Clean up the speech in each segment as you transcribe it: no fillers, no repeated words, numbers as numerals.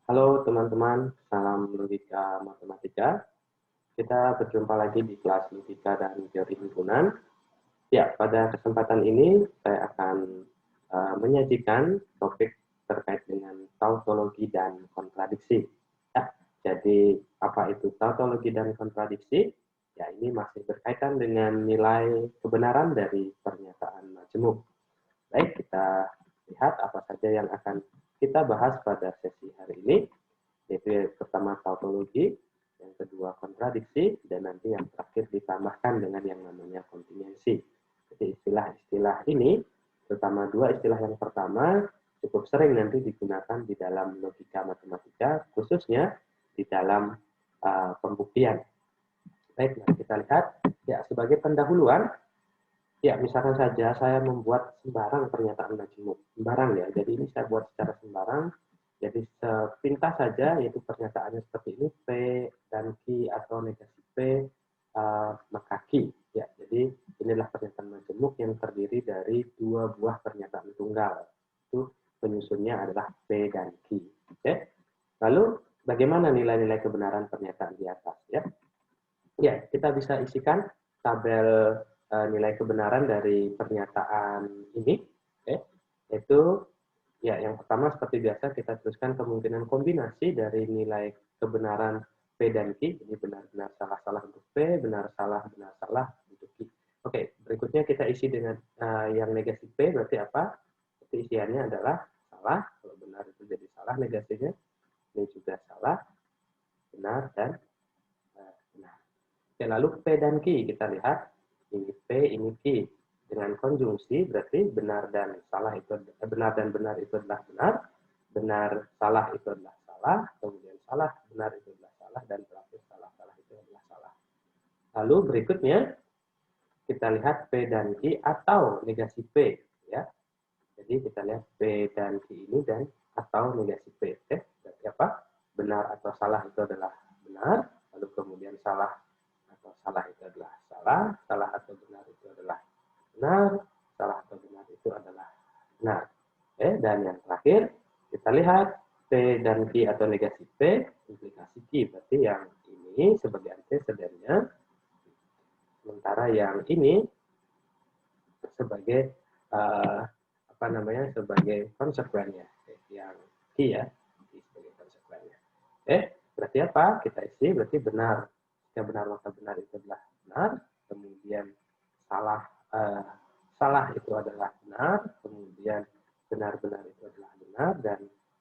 Halo teman-teman, salam logika matematika. Kita berjumpa lagi di kelas logika dan teori himpunan. Ya, pada kesempatan ini saya akan menyajikan topik terkait dengan tautologi dan kontradiksi. Ya, jadi apa itu tautologi dan kontradiksi? Ya, ini masih berkaitan dengan nilai kebenaran dari pernyataan majemuk. Baik, kita lihat apa saja yang akan kita bahas pada sesi hari ini, yaitu pertama tautologi, yang kedua kontradiksi, dan nanti yang terakhir ditambahkan dengan yang namanya kontingensi. Jadi istilah-istilah ini, terutama dua istilah yang pertama, cukup sering nanti digunakan di dalam logika matematika, khususnya di dalam pembuktian. Baik, mari kita lihat. Ya, sebagai pendahuluan, ya, misalkan saja saya membuat sembarang pernyataan majemuk. Sembarang ya, jadi ini saya buat secara sembarang. Jadi sepintas saja, yaitu pernyataannya seperti ini, P dan Q atau negasi P, maka Q. Ya, jadi inilah pernyataan majemuk yang terdiri dari dua buah pernyataan tunggal. Itu penyusunnya adalah P dan Q. Oke? Lalu, bagaimana nilai-nilai kebenaran pernyataan di atas? Ya, ya, kita bisa isikan tabel nilai kebenaran dari pernyataan ini, yaitu ya yang pertama seperti biasa kita tuliskan kemungkinan kombinasi dari nilai kebenaran P dan Q, jadi benar-benar salah-salah untuk P, benar-salah untuk Q. Oke, berikutnya kita isi dengan yang negasi P, berarti apa? Berarti isiannya adalah salah, kalau benar itu jadi salah negasinya, ini juga salah, benar, dan benar. Oke, lalu P dan Q kita lihat, ini P, ini Q. Dengan konjungsi berarti benar dan salah itu benar dan benar itu adalah benar, benar salah itu adalah salah, kemudian salah benar itu adalah salah, dan terakhir salah salah itu adalah salah. Lalu berikutnya kita lihat P dan Q atau negasi P, ya. Jadi kita lihat P dan Q ini dan atau negasi P. Oke, berarti apa? Benar atau salah itu adalah benar, lalu kemudian salah atau salah itu adalah salah, salah atau benar itu adalah benar, salah atau benar itu adalah benar. Dan yang terakhir, kita lihat P dan Q atau negasi P, implikasi Q. Berarti yang ini sebagai antecedennya, sementara yang ini sebagai apa namanya, sebagai konsekuennya. Yang Q ya, Q sebagai konsekuennya. Berarti apa? Kita isi, berarti benar. Jika benar maka benar itu adalah benar, kemudian salah salah itu adalah benar, kemudian benar-benar itu adalah benar, dan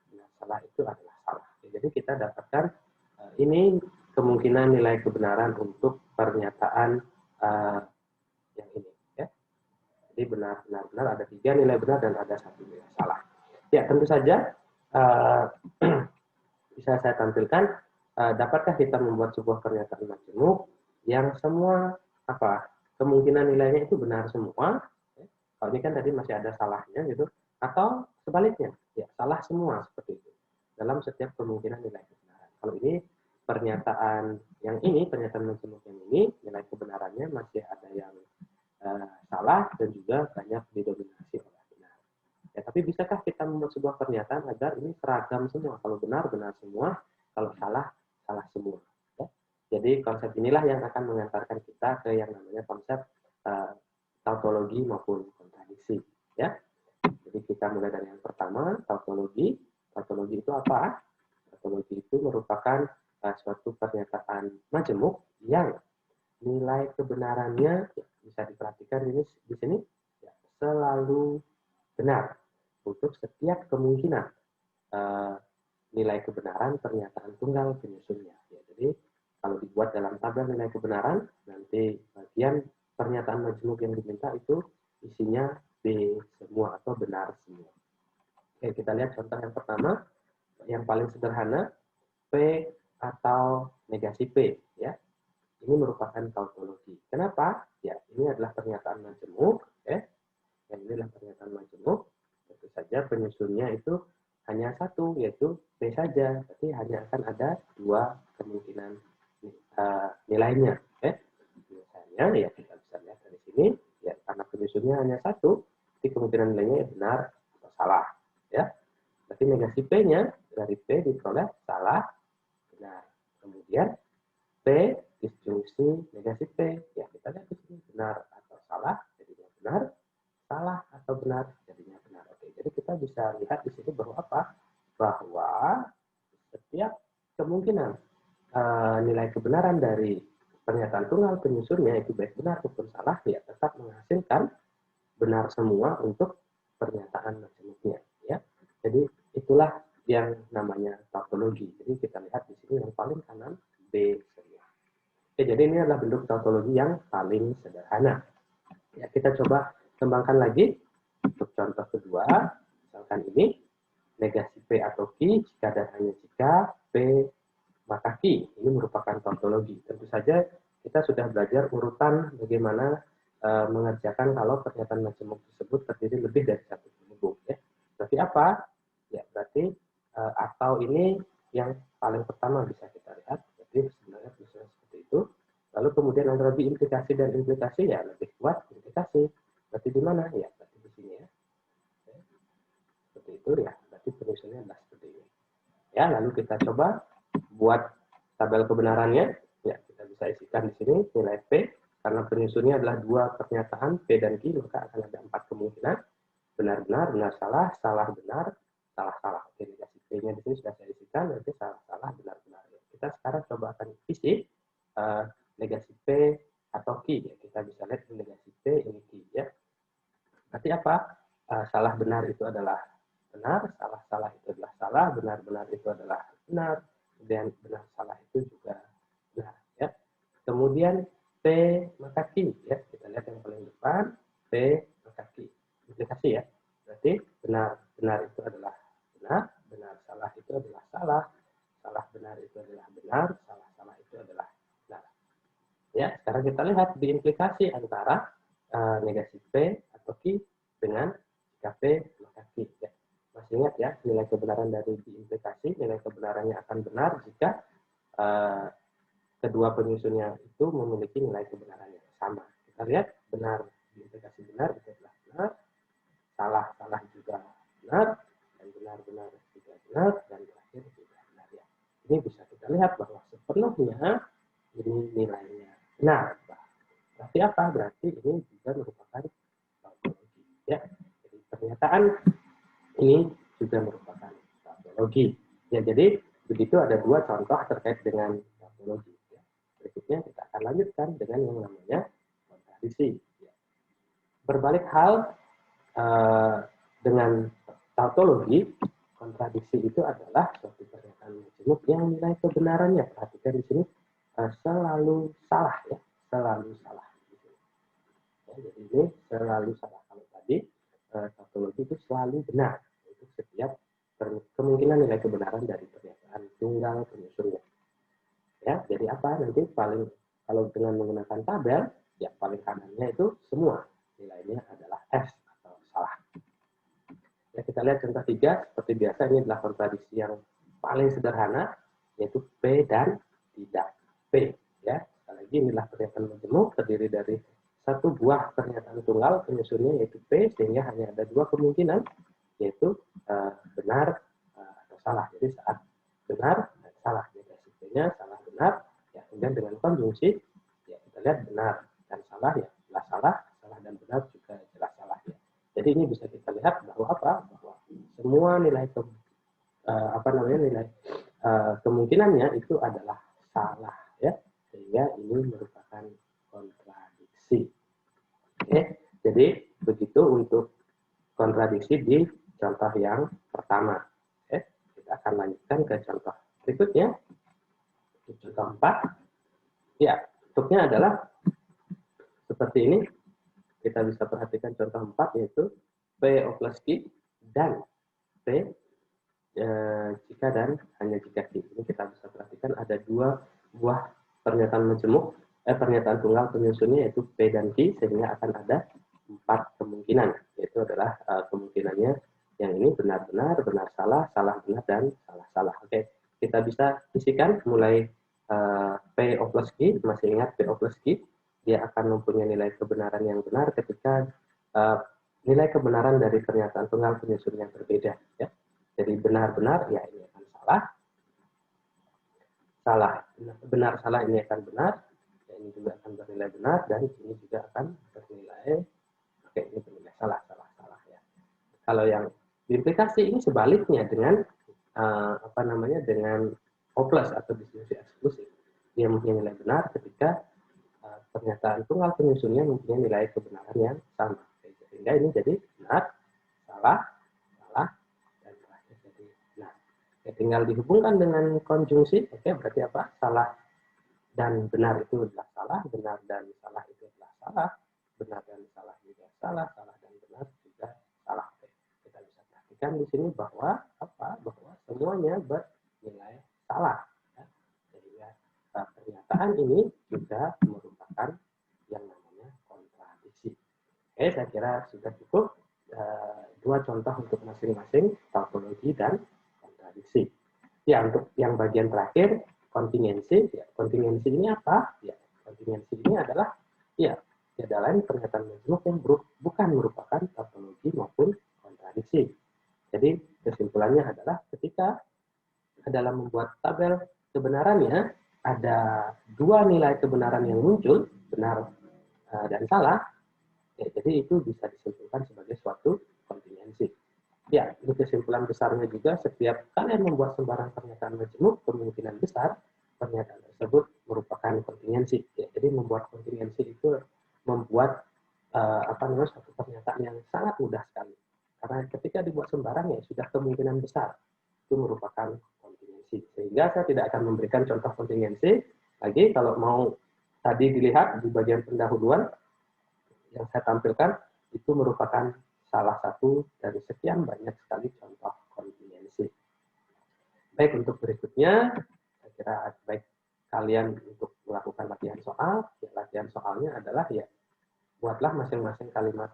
benar salah itu adalah salah. Jadi kita dapatkan ini kemungkinan nilai kebenaran untuk pernyataan yang ini. Ya. Jadi benar-benar ada 3 nilai benar dan ada 1 nilai salah. Ya, tentu saja bisa saya tampilkan, dapatkah kita membuat sebuah pernyataan majemuk yang semua kemungkinan nilainya itu benar semua. Kalau ini kan tadi masih ada salahnya gitu, atau sebaliknya, ya salah semua seperti itu dalam setiap kemungkinan nilai kebenaran. Kalau ini pernyataan yang ini, pernyataan majemuk yang ini, nilai kebenarannya masih ada yang salah dan juga banyak didominasi oleh benar. Ya, tapi bisakah kita membuat sebuah pernyataan agar ini seragam semua? Kalau benar, benar semua. Kalau salah, salah semua. Ya. Jadi konsep inilah yang akan mengantarkan kita ke yang namanya konsep tautologi maupun kontradiksi. Ya. Jadi kita mulai dari yang pertama, tautologi. Tautologi itu apa? Tautologi itu merupakan suatu pernyataan majemuk yang nilai kebenarannya ya, bisa diperhatikan ini di sini ya, selalu benar untuk setiap kemungkinan nilai kebenaran pernyataan tunggal penyusunnya. Ya, jadi kalau dibuat dalam tabel nilai kebenaran, nanti bagian pernyataan majemuk yang diminta itu isinya B semua atau benar semua. Oke, kita lihat contoh yang pertama, yang paling sederhana, P atau negasi P. Ya, ini merupakan tautologi. Kenapa? Ya, ini adalah pernyataan majemuk. Dan ini adalah pernyataan majemuk. Tentu saja penyusunnya itu hanya satu, yaitu P saja. Berarti hanya akan ada 2 kemungkinan nilainya. Misalnya, ya kita bisa lihat dari sini, ya karena penyusunnya hanya satu, jadi kemungkinan nilainya benar atau salah. Ya, berarti negasi P P-nya, dari P diperoleh salah, benar. Kemudian P disjungsi negasi P. Ya, kita lihat di sini benar atau salah, jadinya benar, salah atau benar, jadinya benar. Oke, jadi kita bisa lihat di sini bahwa apa? Bahwa setiap kemungkinan nilai kebenaran dari pernyataan tunggal penyusunnya itu baik benar maupun salah, ya tetap menghasilkan benar semua untuk pernyataan majemuknya. Ya, jadi itulah yang namanya tautologi. Jadi kita lihat di sini yang paling kanan B semua. Oke, jadi ini adalah bentuk tautologi yang paling sederhana. Ya, kita coba kembangkan lagi untuk contoh kedua. Misalkan ini negasi P atau Q jika dan hanya jika P maka Q. Ini merupakan tautologi. Tentu saja kita sudah belajar urutan bagaimana mengerjakan kalau pernyataan majemuk tersebut terdiri lebih dari satu penyebut. Ya. Berarti apa? Ya, berarti atau ini yang paling pertama bisa kita lihat. Jadi sebenarnya bisa seperti itu. Lalu kemudian antara implikasi dan implikasi ya lebih kuat implikasi. Berarti di mana? Ya, berarti di sini ya. Oke. Seperti itu ya. Berarti penyusunnya adalah seperti ini. Ya, lalu kita coba buat tabel kebenarannya. Ya, kita bisa isikan di sini nilai P. Karena penyusunnya adalah dua pernyataan P dan Q, maka akan ada 4 kemungkinan. Benar-benar, benar-salah, salah-benar, salah-salah. Oke, negasi P-nya di sini sudah saya isikan, nanti salah-salah, benar-benar. Kita sekarang coba akan isi negasi P atau Q. Ya. Kita bisa lihat ini negasi P, ini Q. Ya. Berarti apa? Salah benar itu adalah benar, salah-salah itu adalah salah, benar-benar itu adalah benar, kemudian benar salah itu juga benar. Ya. Kemudian P maka Q. Ya. Kita lihat yang paling depan, P maka Q. Implikasi ya. Berarti benar itu adalah benar, benar salah itu adalah salah, salah benar itu adalah benar, salah salah itu adalah benar. Ya, sekarang kita lihat di implikasi antara negasi P atau Q dengan jika P maka Q. Ya. Masih ingat ya, nilai kebenaran dari diimplikasi, nilai kebenarannya akan benar jika kedua penyusunnya itu memiliki nilai kebenarannya sama. Kita lihat benar, diimplikasi benar itu adalah benar, salah juga benar, dan benar juga benar, dan terakhir juga benar. Ya. Ini bisa kita lihat bahwa sepenuhnya ini nilainya benar. Berarti apa? Berarti ini juga merupakan tautologi. Ya. Jadi pernyataan ini juga merupakan tautologi. Ya, jadi begitu ada dua contoh terkait dengan tautologi. Ya. Berikutnya kita akan lanjutkan dengan yang namanya kontradiksi. Ya. Berbalik hal dengan tautologi, kontradiksi itu adalah suatu pernyataan majemuk yang nilai kebenarannya, perhatikan di sini, selalu salah ya, selalu salah. Ya, jadi ini selalu salah. Kalau tadi tautologi itu selalu benar, itu setiap kemungkinan nilai kebenaran dari pernyataan tunggal penyusunnya. Ya, jadi apa nanti paling kalau dengan menggunakan tabel, ya paling kanannya itu semua nilainya adalah S atau salah. Ya, kita lihat contoh 3, seperti biasa ini adalah kontradiksi yang paling sederhana, yaitu P dan tidak P. Ya, sekali lagi inilah pernyataan majemuk terdiri dari satu buah pernyataan tunggal penyusunnya yaitu P, sehingga hanya ada dua kemungkinan, yaitu benar atau salah. Jadi saat benar dan salah, negasi P-nya salah benar, ya kemudian dengan konjungsi, ya kita lihat benar dan salah, ya jelas salah, salah dan benar juga jelas salah. Ya. Jadi ini bisa kita lihat bahwa apa? Bahwa semua nilai nilai kemungkinannya itu adalah salah, ya, sehingga ini merupakan kontradiksi. Oke, jadi begitu untuk kontradiksi di contoh yang pertama. Oke, kita akan lanjutkan ke contoh berikutnya. Contoh 4. Ya, bentuknya adalah seperti ini. Kita bisa perhatikan contoh 4, yaitu P plus Q dan P jika dan hanya jika Q. Ini kita bisa perhatikan ada dua buah pernyataan majemuk, pernyataan tunggal penyusunnya yaitu P dan Q, sehingga akan ada 4 kemungkinan, yaitu adalah kemungkinannya yang ini benar-benar, benar salah, salah benar, dan salah-salah. Oke, kita bisa isikan mulai P plus Q, masih ingat P plus Q, dia akan mempunyai nilai kebenaran yang benar ketika nilai kebenaran dari pernyataan tunggal penyusun yang berbeda. Ya. Jadi benar-benar ya ini akan salah, salah, benar salah ini akan benar, ya, ini juga akan bernilai benar, dan ini juga akan bernilai, oke ini bernilai salah, salah, salah ya. Kalau yang diimplikasi ini sebaliknya dengan apa namanya, dengan O plus atau distribusi eksklusif, dia mempunyai nilai benar ketika pernyataan tunggal penyusunnya mempunyai nilai kebenaran yang sama. Sehingga ini jadi benar, salah, salah, dan terakhir jadi benar. Ya, tinggal dihubungkan dengan konjungsi, oke, berarti apa? Salah dan benar itu adalah salah, benar dan salah itu adalah salah, benar dan salah juga salah, salah dan benar juga salah. Oke, kita bisa perhatikan di sini bahwa apa? Bahwa semuanya bernilai salah. Ya. Sehingga pernyataan ini juga merupakan yang namanya kontradiksi. Oke, saya kira sudah cukup dua contoh untuk masing-masing tautologi dan kontradiksi. Ya, untuk yang bagian terakhir, kontingensi. Ya, kontingensi ini apa? Ya, kontingensi ini adalah ya tiada lain pernyataan majmuk yang bukan merupakan tautologi maupun kontradiksi. Jadi kesimpulannya adalah ketika dalam membuat tabel kebenarannya ada dua nilai kebenaran yang muncul, benar dan salah, ya, jadi itu bisa disimpulkan sebagai suatu kontingensi. Ya, untuk kesimpulan besarnya juga, setiap kalian membuat sembarang pernyataan majmuk, kemungkinan besar pernyataan tersebut merupakan kontingensi. Ya, jadi membuat kontingensi itu membuat apa namanya, suatu pernyataan yang sangat mudah sekali. Karena ketika dibuat sembarang ya sudah kemungkinan besar itu merupakan kontingensi. Sehingga saya tidak akan memberikan contoh kontingensi lagi. Kalau mau tadi dilihat di bagian pendahuluan yang saya tampilkan itu merupakan salah satu dari sekian banyak sekali contoh kontingensi. Baik, untuk berikutnya, saya kira baik kalian untuk melakukan latihan soal. Ya, latihan soalnya adalah ya, buatlah masing-masing kalimat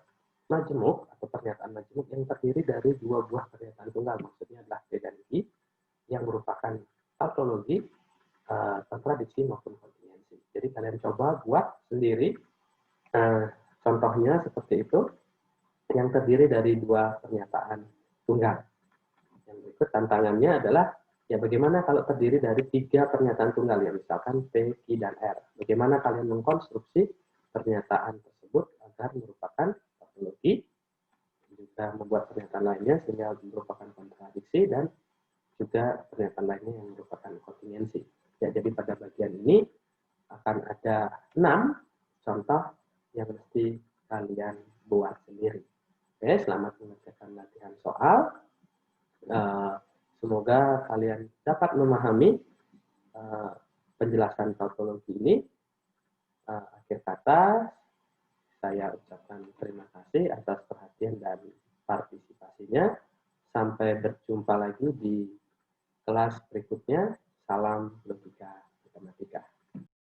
majemuk atau pernyataan majemuk yang terdiri dari dua buah pernyataan tunggal. Maksudnya adalah P dan I, yang merupakan tautologi, kontradiksi maupun kontingensi. Jadi kalian coba buat sendiri contohnya seperti itu, yang terdiri dari dua pernyataan tunggal. Yang berikut tantangannya adalah, ya bagaimana kalau terdiri dari tiga pernyataan tunggal, ya misalkan P, Q, dan R. Bagaimana kalian mengkonstruksi pernyataan tersebut agar merupakan tautologi, juga membuat pernyataan lainnya sehingga merupakan kontradiksi, dan juga pernyataan lainnya yang merupakan kontingensi. Ya, jadi pada bagian ini akan ada 6 contoh yang mesti kalian buat sendiri. Oke, selamat mengerjakan latihan soal. Semoga kalian dapat memahami penjelasan tautologi ini. Akhir kata, saya ucapkan terima kasih atas perhatian dan partisipasinya. Sampai berjumpa lagi di kelas berikutnya. Salam logika matematika.